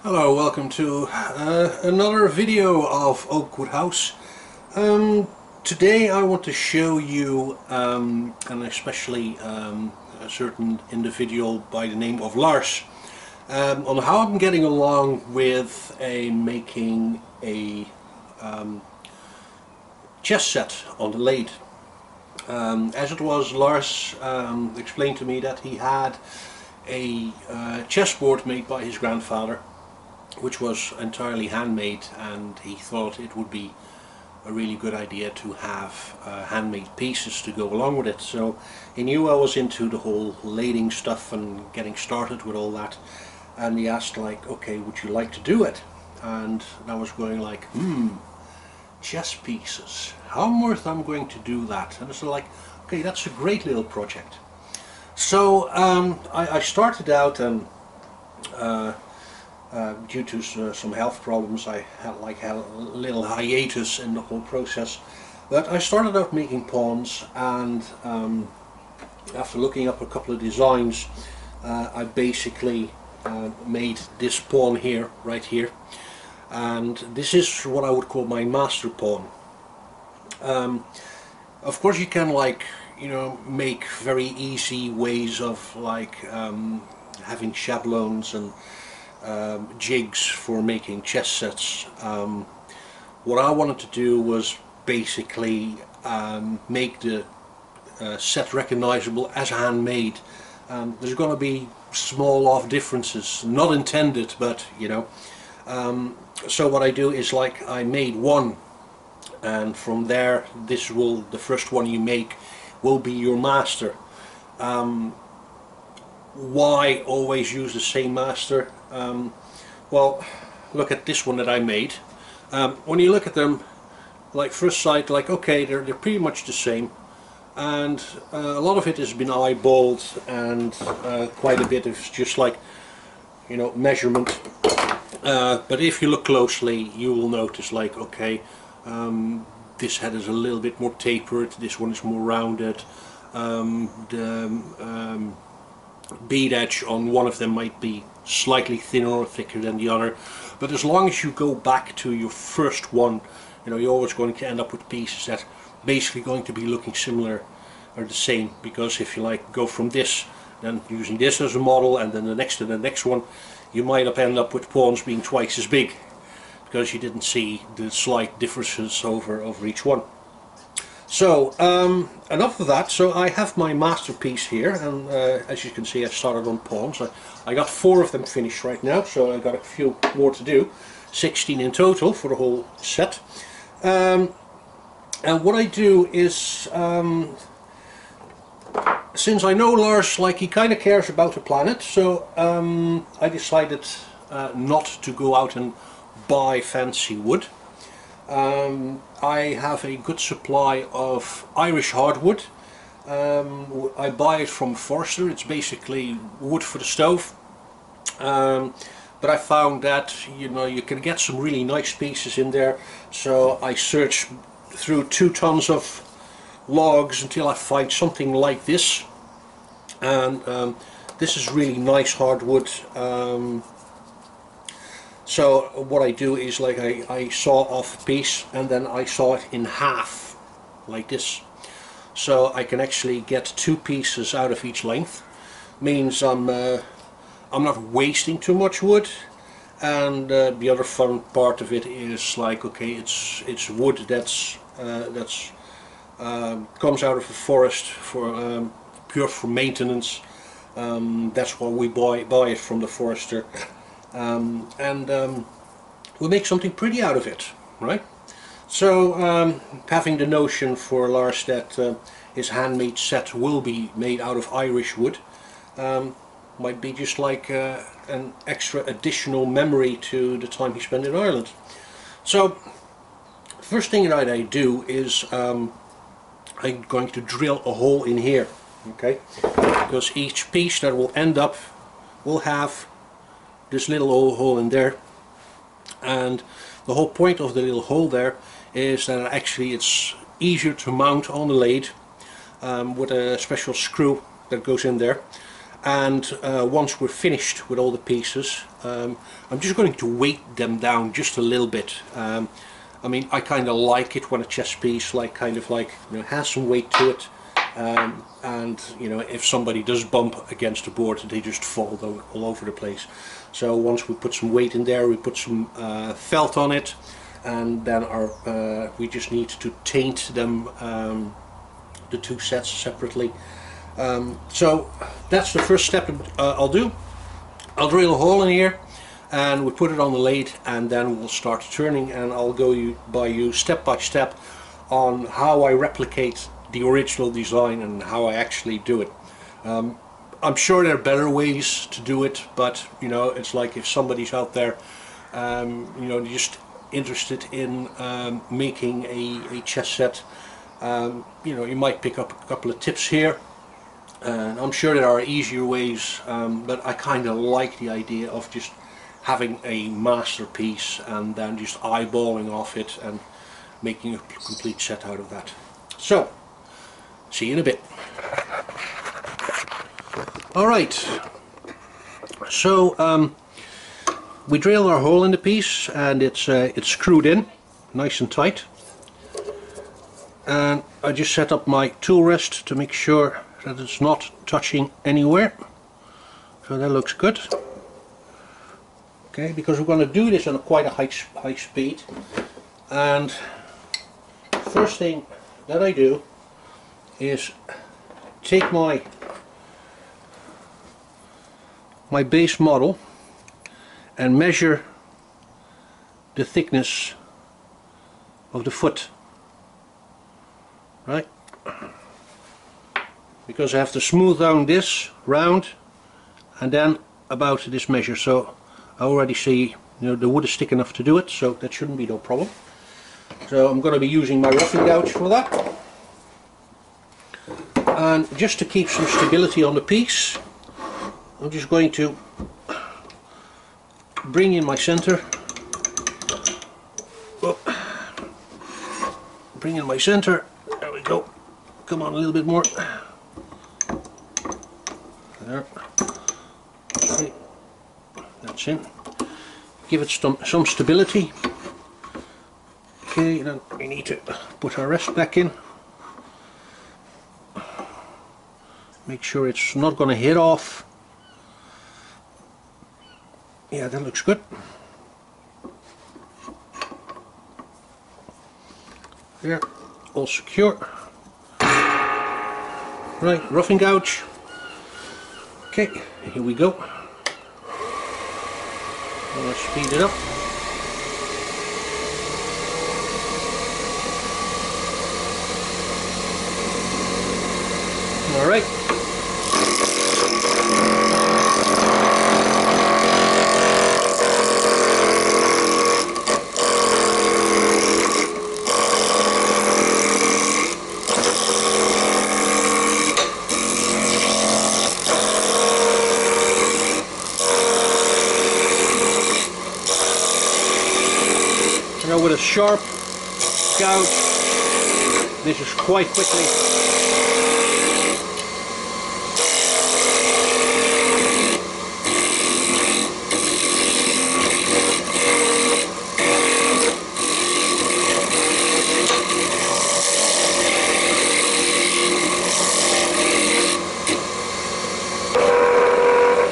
Hello, welcome to another video of Oakwood House. Today I want to show you, and especially a certain individual by the name of Lars, on how I'm getting along with making a chess set on the lathe. As it was, Lars explained to me that he had a chessboard made by his grandfather, which was entirely handmade, and he thought it would be a really good idea to have handmade pieces to go along with it. So he knew I was into the whole lathing stuff and getting started with all that, and he asked, like, okay, would you like to do it? And I was going like, chess pieces, how on earth I'm going to do that? And it's like, okay, that's a great little project. So I started out, and due to some health problems, I had a little hiatus in the whole process. But I started out making pawns, and after looking up a couple of designs, I basically made this pawn here, right here, and this is what I would call my master pawn. Of course, you can, like, make very easy ways of, like, having schabloons and jigs for making chess sets. What I wanted to do was basically make the set recognizable as handmade. There's going to be small off differences, not intended, but so what I do is, like, I made one, and from there the first one you make will be your master. Why always use the same master? Well, look at this one that I made. When you look at them, like, first sight, like, okay, they're pretty much the same, and a lot of it has been eyeballed, and quite a bit of just, like, measurement. But if you look closely, you will notice, like, okay, this head is a little bit more tapered, this one is more rounded, the bead edge on one of them might be slightly thinner or thicker than the other, but as long as you go back to your first one, you're always going to end up with pieces that basically going to be looking similar or the same. Because if you, like, go from this, then using this as a model, and then the next to the next one, you might end up with pawns being twice as big, because you didn't see the slight differences over each one. So enough of that. So I have my masterpiece here, and as you can see, I started on pawns. I got 4 of them finished right now, so I got a few more to do, 16 in total for the whole set. And what I do is, since I know Lars, like, he kind of cares about the planet, so I decided not to go out and buy fancy wood. I have a good supply of Irish hardwood. I buy it from Forster. It's basically wood for the stove. But I found that you can get some really nice pieces in there. So I search through 2 tons of logs until I find something like this. And this is really nice hardwood. So what I do is, like, I saw off a piece, and then I saw it in half, like this. So I can actually get 2 pieces out of each length. Means I'm not wasting too much wood. And the other fun part of it is, like, okay, it's wood that's comes out of a forest for pure for maintenance. That's why we buy it from the forester. And we make something pretty out of it, right? So having the notion for Lars that his handmade set will be made out of Irish wood might be just like an extra additional memory to the time he spent in Ireland. So first thing that I do is I'm going to drill a hole in here, okay? Because each piece that will end up will have this little hole in there, and the whole point of the little hole there is that actually it's easier to mount on the lathe with a special screw that goes in there. And once we're finished with all the pieces, I'm just going to weight them down just a little bit. I mean, I kind of like it when a chess piece has some weight to it, and if somebody does bump against the board, they just fall all over the place. So once we put some weight in there, we put some felt on it, and then we just need to taint them, the two sets separately. So that's the first step I'll do. I'll drill a hole in here and we put it on the lathe, and then we'll start turning, and I'll go by you step by step on how I replicate the original design and how I actually do it. I'm sure there are better ways to do it, but it's like if somebody's out there just interested in making a chess set, you might pick up a couple of tips here. And I'm sure there are easier ways, but I kind of like the idea of just having a masterpiece and then just eyeballing off it and making a complete set out of that. So, see you in a bit. Alright, so we drilled our hole in the piece, and it's screwed in nice and tight. And I just set up my tool rest to make sure that it's not touching anywhere. So that looks good. Okay, because we're going to do this on quite a high speed. And first thing that I do is take my base model and measure the thickness of the foot. Right? Because I have to smooth down this round and then about this measure. So I already see the wood is thick enough to do it, so that shouldn't be no problem. So I'm going to be using my roughing gouge for that. And just to keep some stability on the piece, I'm just going to bring in my center. Bring in my center. There we go. Come on, a little bit more. There. Okay. That's in. Give it some stability. Okay, then we need to put our rest back in. Make sure it's not going to hit off. Yeah, that looks good. There, all secure. Right, roughing gouge. Okay, here we go. Let's speed it up. All right. With a sharp gouge, this is quite quickly.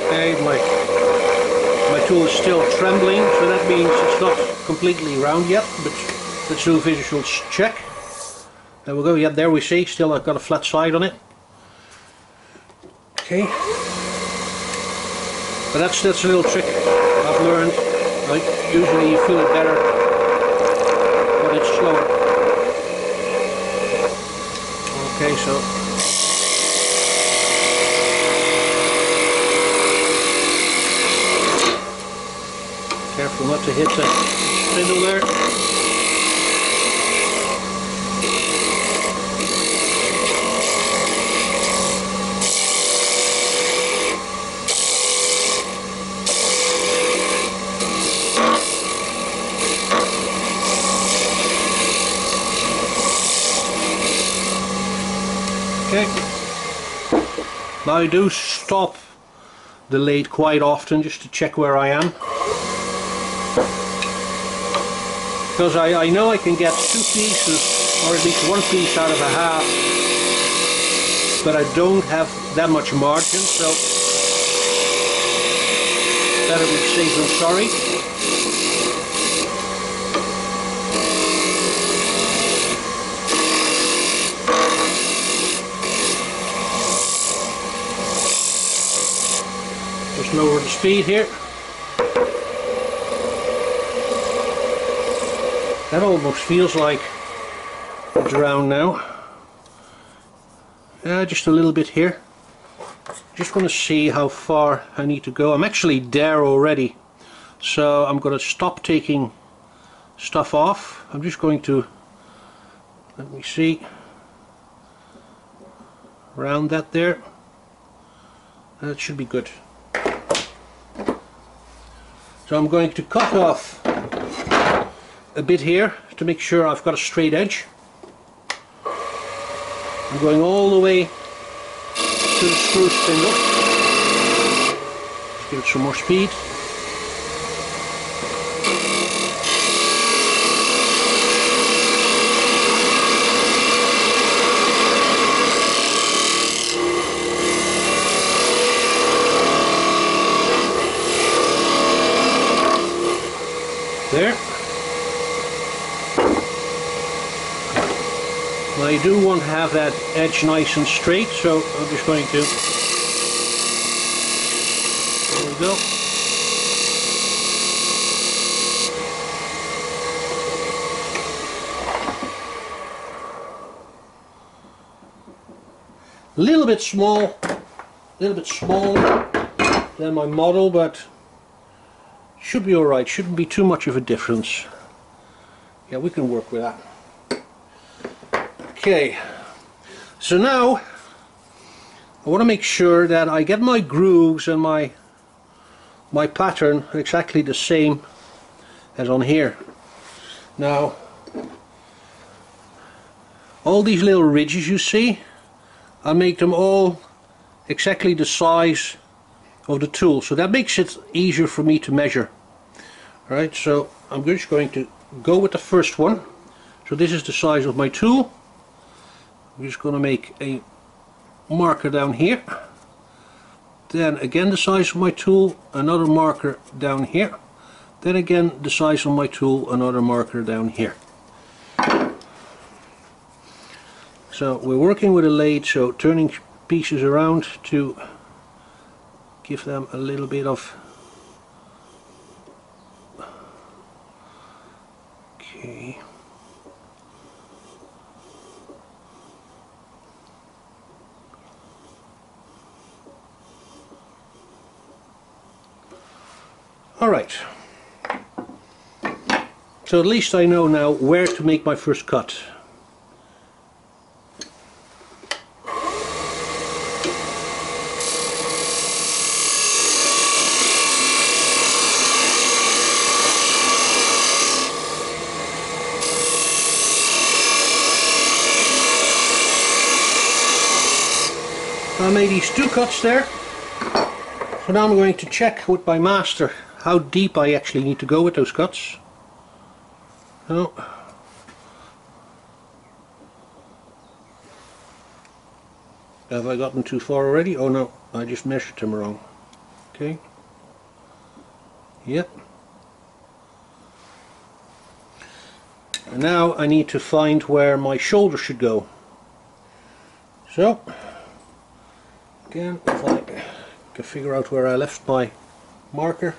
Okay, my tool is still trembling, so that means it's not completely round yet, but let's do a visual check. There we go. Yeah, there we see. Still, I've got a flat side on it. Okay, but that's a little trick I've learned. Like, usually you feel it better when it's slower. Okay, so careful not to hit the spindle there. Okay. Now I do stop the lathe quite often just to check where I am, because I know I can get 2 pieces or at least 1 piece out of a half, but I don't have that much margin, so better be safe than sorry. Just lower the speed here. That almost feels like it's round now. Just a little bit here. Just want to see how far I need to go. I'm actually there already, so I'm going to stop taking stuff off. I'm just going to, let me see, round that there. That should be good. So I'm going to cut off a bit here to make sure I've got a straight edge. I'm going all the way to the screw spindle. Let's give it some more speed. There. Now you do want to have that edge nice and straight, so I'm just going to, there we go. A little bit smaller than my model, but should be alright, shouldn't be too much of a difference. Yeah, we can work with that. Okay, so now I want to make sure that I get my grooves and my pattern exactly the same as on here. Now, all these little ridges you see, I'll make them all exactly the size of the tool, so that makes it easier for me to measure. Alright, so I'm just going to go with the first one. So this is the size of my tool. I'm just going to make a marker down here. Then again the size of my tool, another marker down here. Then again the size of my tool, another marker down here. So we're working with a lathe, so turning pieces around to give them a little bit of, okay. Alright, so at least I know now where to make my first cut. I made these 2 cuts there, so now I'm going to check with my master how deep I actually need to go with those cuts. Oh. Have I gotten too far already? Oh no, I just measured them wrong. Okay. Yep. And now I need to find where my shoulder should go. So, again, if I can figure out where I left my marker.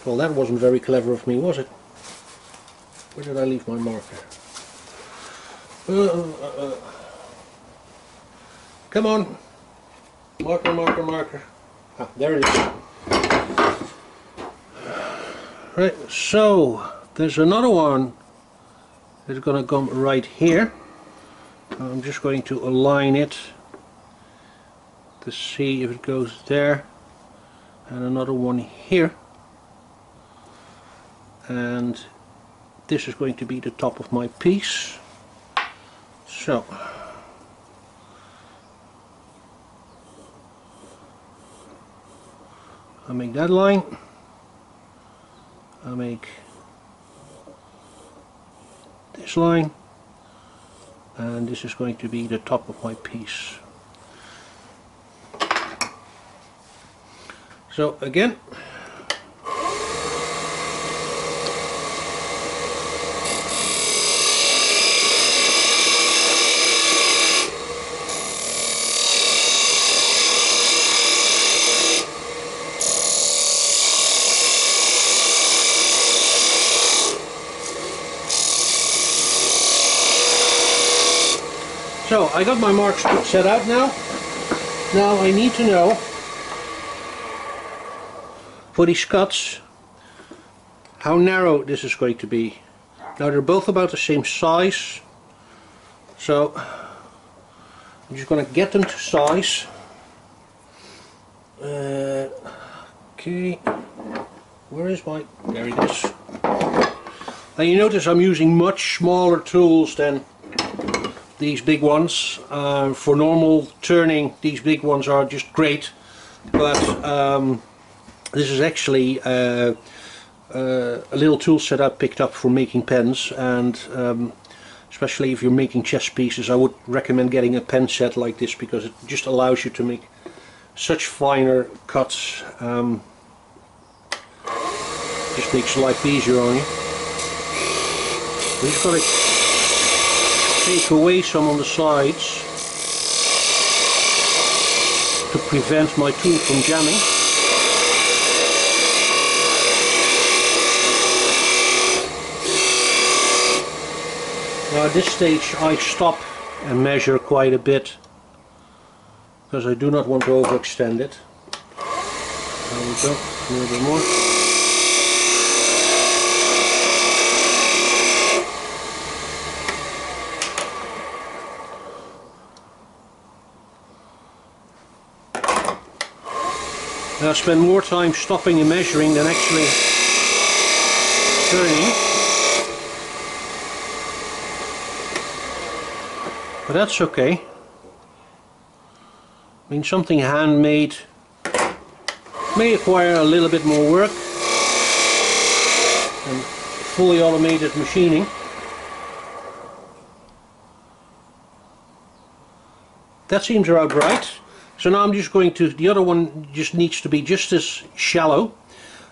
Well, that wasn't very clever of me, was it? Where did I leave my marker? Come on! Marker, marker, marker. Ah, there it is. Right, so there's another one that's going to come right here. I'm just going to align it to see if it goes there, and another one here. And this is going to be the top of my piece. So I make that line, I make this line, and this is going to be the top of my piece. So again, so I got my marks set out now. Now I need to know, for these cuts, how narrow this is going to be. Now they're both about the same size, so I'm just going to get them to size. Okay, where is my, there it is. Now you notice I'm using much smaller tools than these big ones. For normal turning, these big ones are just great, but this is actually a little tool set I picked up for making pens, and especially if you're making chess pieces, I would recommend getting a pen set like this, because it just allows you to make such finer cuts. Just makes life easier on you. We just got to take away some on the sides to prevent my tool from jamming. Now at this stage I stop and measure quite a bit, because I do not want to overextend it. There we go, a little bit more. Now I spend more time stopping and measuring than actually turning. But that's okay. I mean, something handmade may require a little bit more work than fully automated machining. That seems about right. So now I'm just going to, the other one just needs to be just as shallow.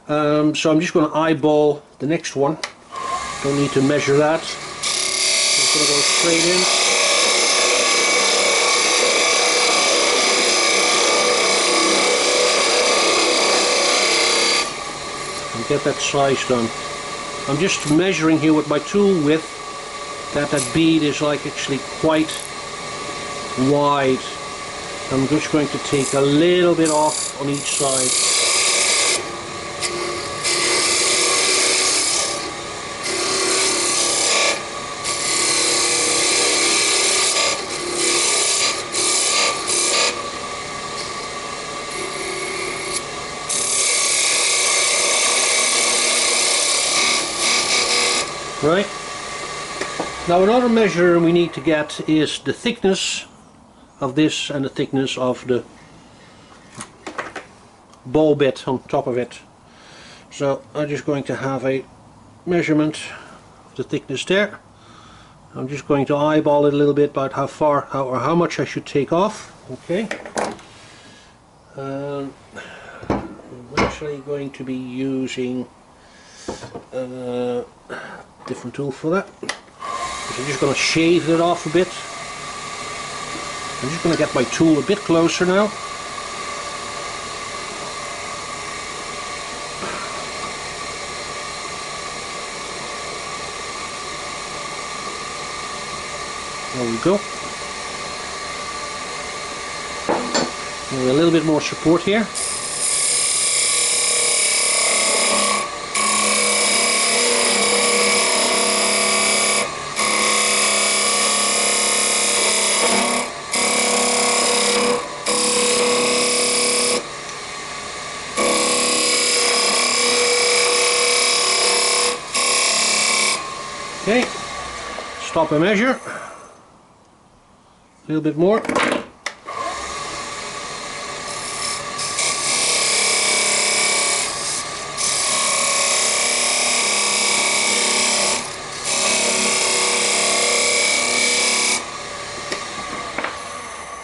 So I'm just going to eyeball the next one. Don't need to measure that. Just going to go straight in. And get that size done. I'm just measuring here with my tool width that bead is like actually quite wide. I'm just going to take a little bit off on each side. Right. Now another measure we need to get is the thickness of this and the thickness of the ball bit on top of it. So I'm just going to have a measurement of the thickness there. I'm just going to eyeball it a little bit about how far or how much I should take off. Okay. I'm actually going to be using a different tool for that. So I'm just going to shave it off a bit. I'm just going to get my tool a bit closer now. There we go. Maybe a little bit more support here. Okay, stop and measure, a little bit more.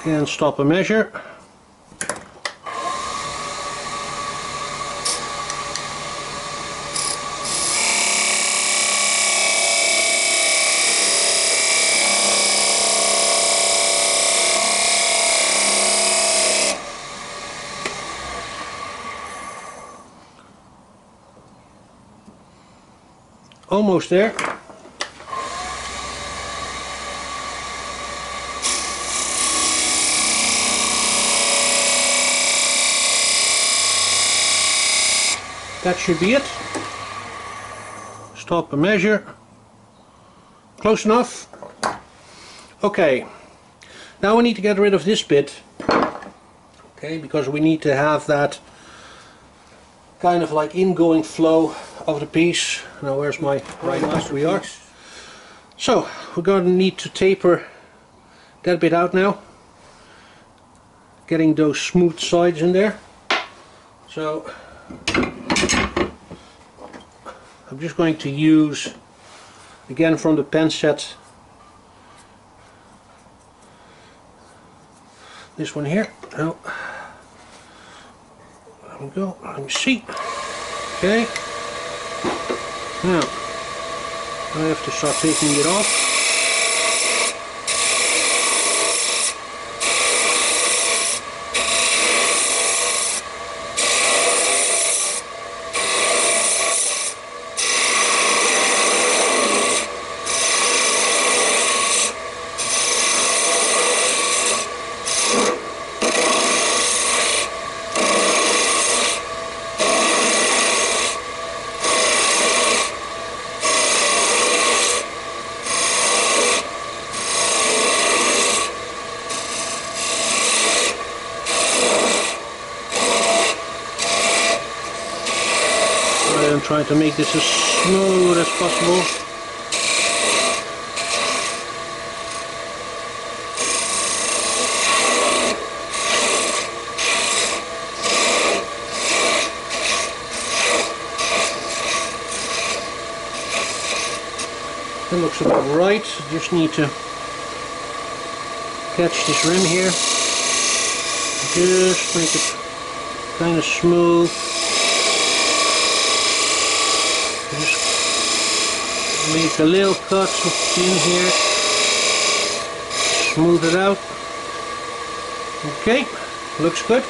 Again, stop and measure. Almost there. That should be it. Stop and measure. Close enough. Okay. Now we need to get rid of this bit. Okay, because we need to have that kind of like ingoing flow of the piece. Now where's my right master? We are. So we're going to need to taper that bit out now. Getting those smooth sides in there. So I'm just going to use, again from the pen set, this one here. Oh, there we go. Let me see. Okay. Now I have to start taking it off. I'm trying to make this as smooth as possible. That looks about right. Just need to catch this rim here. Just make it kind of smooth. Just make a little cut in here, smooth it out. Okay, looks good.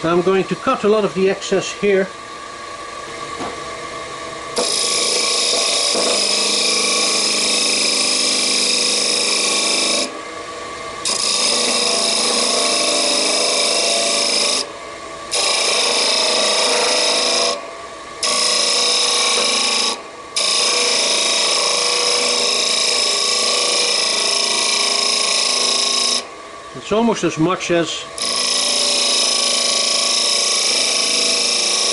Now I'm going to cut a lot of the excess here. It's almost as much as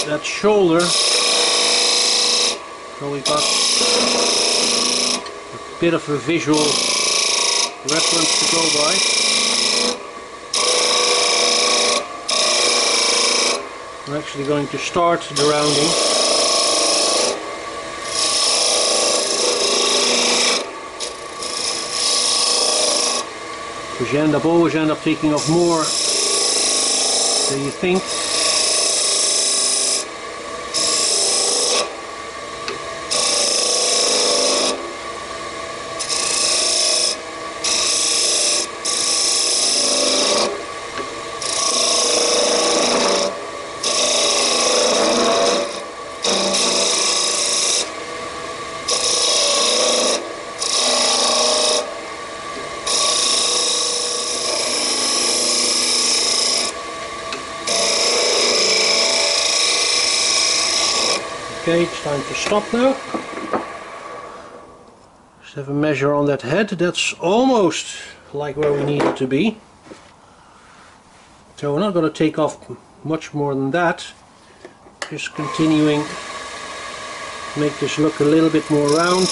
that shoulder, so we got a bit of a visual reference to go by. I'm actually going to start the rounding. Because you always end up taking off more than you think. Okay, it's time to stop now. Just have a measure on that head. That's almost like where we need it to be. So we're not going to take off much more than that. Just continuing to make this look a little bit more round.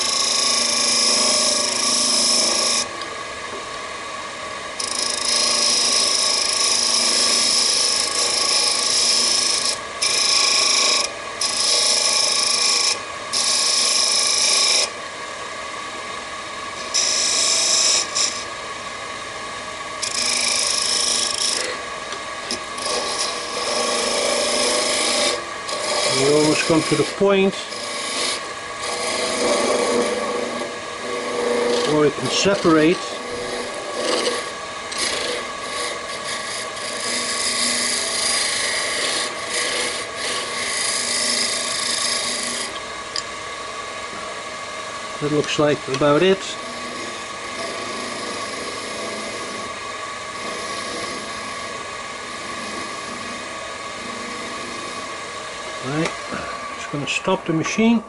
just come to the point where it can separate. That looks like about it. Right, just going to stop the machine.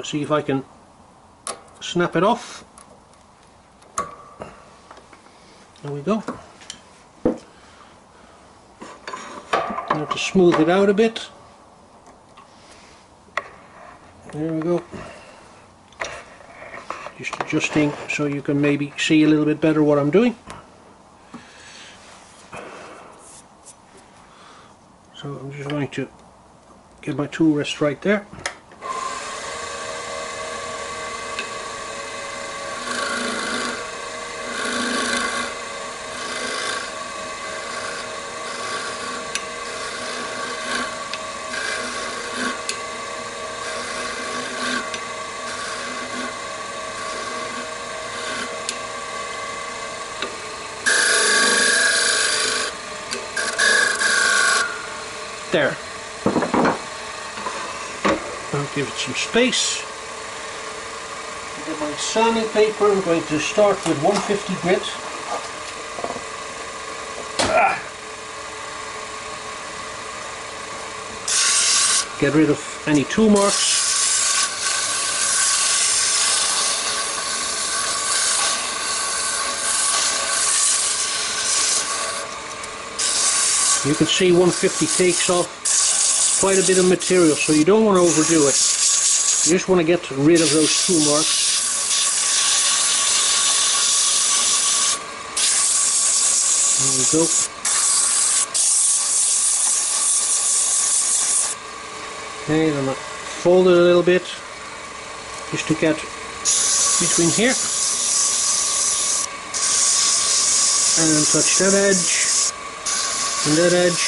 See if I can snap it off. There we go. I have to smooth it out a bit. There we go. Just adjusting so you can maybe see a little bit better what I'm doing. So I'm just going to get my tool rest right there. There. I'll give it some space. Get my sanding paper. I'm going to start with 150 grit. Get rid of any tool marks. You can see 150 takes off quite a bit of material, so you don't want to overdo it. You just want to get rid of those tool marks. There we go. Okay, then I fold it a little bit just to get between here and touch that edge. And that edge.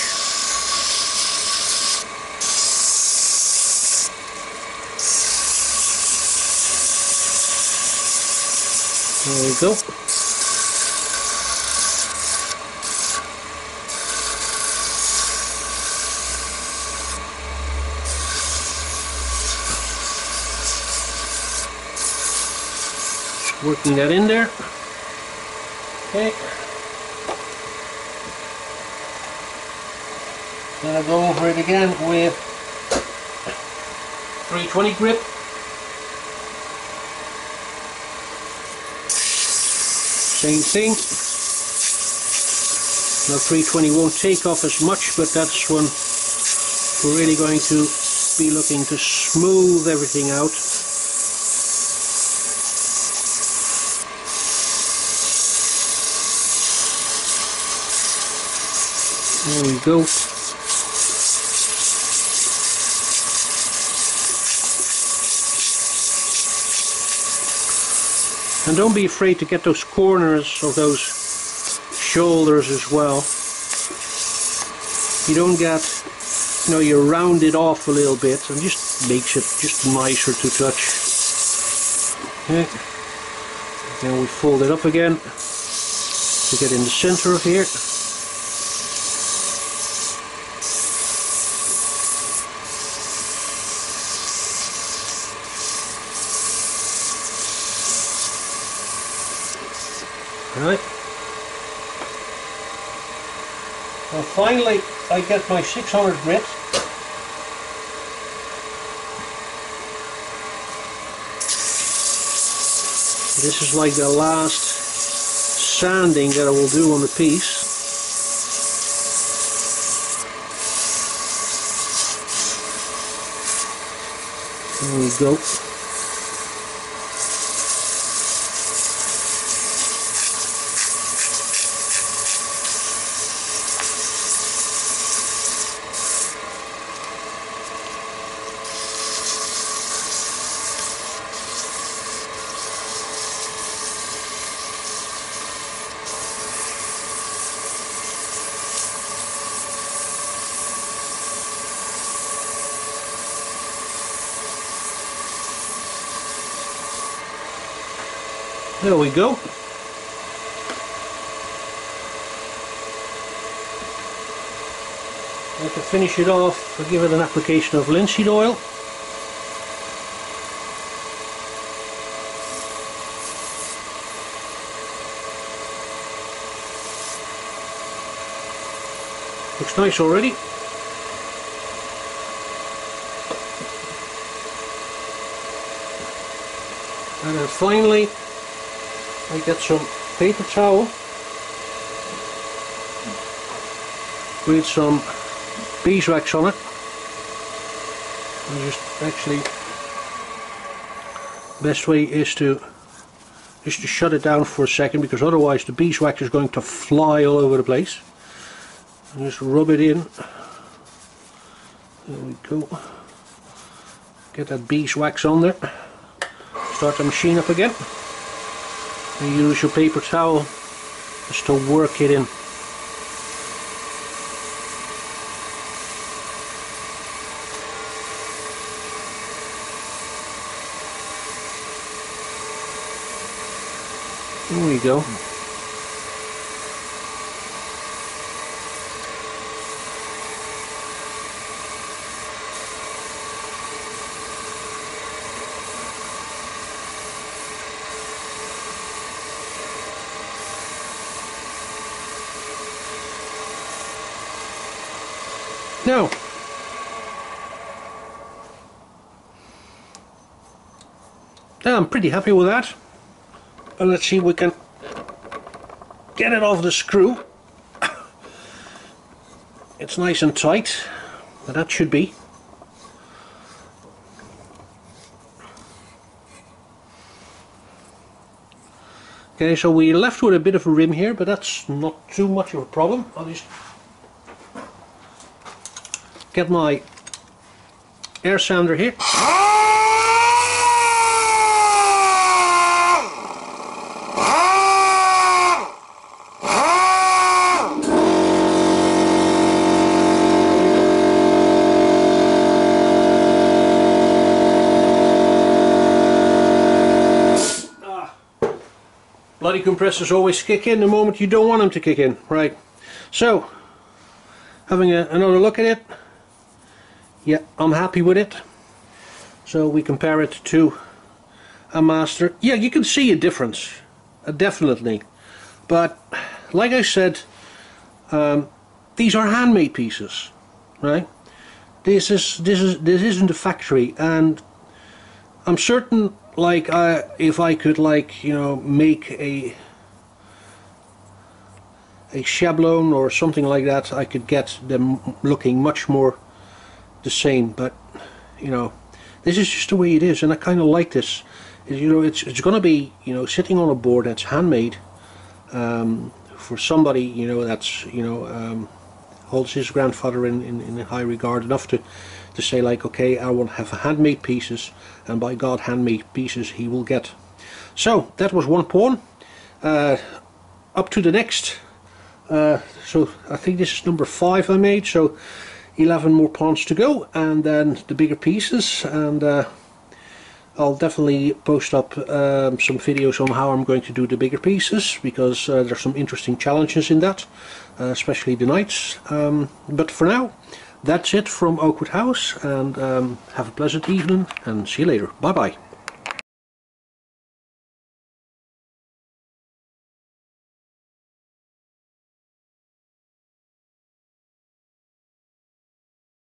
There we go. Just working that in there. Okay. Then I'll go over it again with 320 grip. Same thing. Now 320 won't take off as much, but that's when we're really going to be looking to smooth everything out. There we go. And don't be afraid to get those corners of those shoulders as well. You don't get, you round it off a little bit and just makes it just nicer to touch. Okay. Then we fold it up again to get in the center of here. Right. Now finally I get my 600 grit. This is like the last sanding that I will do on the piece. There we go. There we go. And to finish it off, I'll give it an application of linseed oil. Looks nice already. And then finally I get some paper towel with some beeswax on it. And just actually, best way is to shut it down for a second, because otherwise the beeswax is going to fly all over the place. And just rub it in. There we go. Get that beeswax on there. Start the machine up again. And use your paper towel just to work it in. There we go. Now I'm pretty happy with that. And let's see if we can get it off the screw. It's nice and tight, but that should be. Okay, so we're left with a bit of a rim here, but that's not too much of a problem. I'll just get my air sander here. Bloody compressors always kick in the moment you don't want them to kick in. Right, so having another look at it, yeah, I'm happy with it. So we compare it to a master. Yeah, you can see a difference, definitely. But like I said, these are handmade pieces, right? This isn't a factory, and I'm certain, like, if I could, like, you know, make a shablon or something like that, I could get them looking much more the same. But you know, this is just the way it is, and I kind of like this. You know, it's going to be, you know, sitting on a board that's handmade for somebody, you know, that's, you know, holds his grandfather in high regard enough to say, like, okay, I want to have handmade pieces, and by God, handmade pieces he will get. So that was one pawn. Up to the next. So I think this is number 5 I made. So 11 more pawns to go, and then the bigger pieces. And I'll definitely post up some videos on how I'm going to do the bigger pieces, because there's some interesting challenges in that, especially the knights. But for now, that's it from Oakwood House, and have a pleasant evening, and see you later. Bye bye.